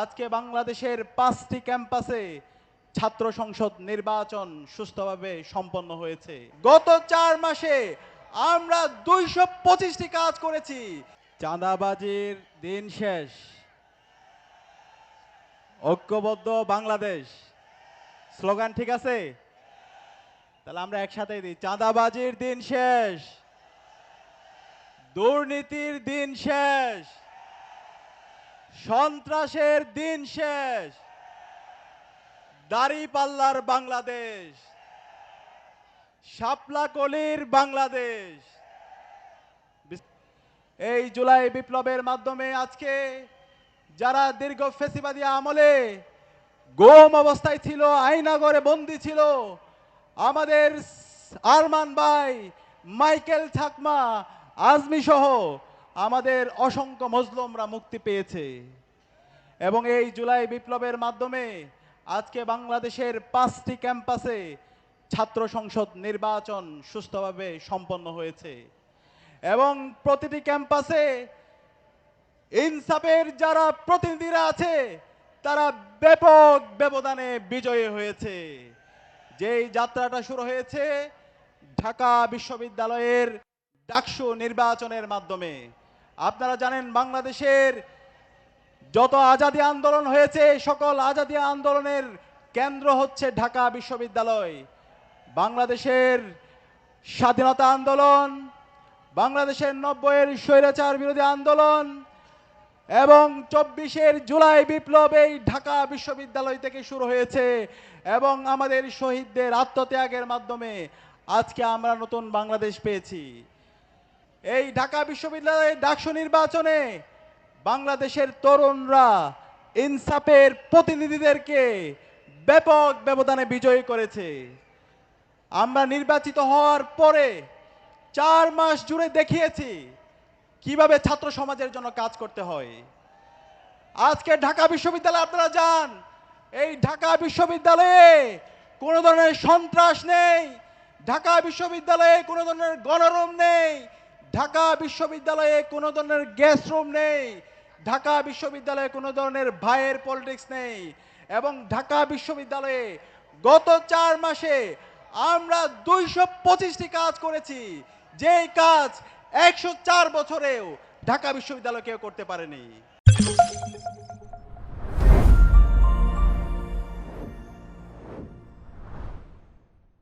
আজকে বাংলাদেশের 5টি ক্যাম্পাসে ছাত্র সংসদ নির্বাচন সুষ্ঠুভাবে সম্পন্ন হয়েছে। গত 4 মাসে আমরা 225টি কাজ করেছি। চাঁদাবাজির দিন শেষ, ঐক্যবদ্ধ বাংলাদেশ স্লোগান ঠিক আছে? তাহলে আমরা একসাথে দিই, চাঁদাবাজির দিন শেষ, দুর্নীতির দিন শেষ, সন্ত্রাসের দিন শেষ, দাড়িপাল্লার বাংলাদেশ, শাপলাকলির বাংলাদেশ। এই জুলাই বিপ্লবের মাধ্যমে আজকে যারা দীর্ঘ ফ্যাসিবাদী আমলে গুম অবস্থায় ছিল, আয়নাঘরে বন্দী ছিল, আমাদের আরমান ভাই, মাইকেল ঠাকমা, আজমি সহ আমাদের অসংখ্য মজলুমরা মুক্তি পেয়েছে। এবং এই জুলাই বিপ্লবের মাধ্যমে আজকে বাংলাদেশের 5টি ক্যাম্পাসে ছাত্র সংসদ নির্বাচন সুষ্ঠুভাবে সম্পন্ন হয়েছে এবং প্রতিটি ক্যাম্পাসে ইনসাফের যারা প্রতিনিধিরা আছে তারা ব্যাপক ব্যবধানে বিজয়ী হয়েছে। যেই যাত্রাটা শুরু হয়েছে ঢাকা বিশ্ববিদ্যালয়ের ডাকসু নির্বাচনের মাধ্যমে। আপনারা জানেন বাংলাদেশের যত আজাদী আন্দোলন হয়েছে সকল আজাদী আন্দোলনের কেন্দ্র হচ্ছে ঢাকা বিশ্ববিদ্যালয়। বাংলাদেশের স্বাধীনতা আন্দোলন, বাংলাদেশের 90-এর স্বৈরাচার বিরোধী আন্দোলন এবং 24-এর জুলাই বিপ্লব এই ঢাকা বিশ্ববিদ্যালয় থেকে শুরু হয়েছে এবং আমাদের শহীদদের আত্মত্যাগের মাধ্যমে আজকে আমরা নতুন বাংলাদেশ পেয়েছি। এই ঢাকা বিশ্ববিদ্যালয়ের ডাকসু নির্বাচনে বাংলাদেশের তরুণরা ইনসাফের প্রতিনিধিদেরকে ব্যাপক ব্যবধানে বিজয়ী করেছে। আমরা নির্বাচিত হওয়ার পরে 4 মাস জুড়ে দেখিয়েছি কিভাবে ছাত্র সমাজের জন্য কাজ করতে হয়। আজকে ঢাকা বিশ্ববিদ্যালয়ে আপনারা যান, এই ঢাকা বিশ্ববিদ্যালয়ে কোনো ধরনের সন্ত্রাস নেই, ঢাকা বিশ্ববিদ্যালয়ে কোনো ধরনের গণরুম নেই, ঢাকা বিশ্ববিদ্যালয়ে কোনো ধরনের গ্যাস রুম নেই, ঢাকা বিশ্ববিদ্যালয়ে কোনো ধরনের ভাইয়ের পলিটিক্স নেই। এবং ঢাকা বিশ্ববিদ্যালয়ে গত 4 মাসে আমরা 225টি কাজ করেছি, যেই কাজ 104 বছরেও ঢাকা বিশ্ববিদ্যালয় কেউ করতে পারেনি।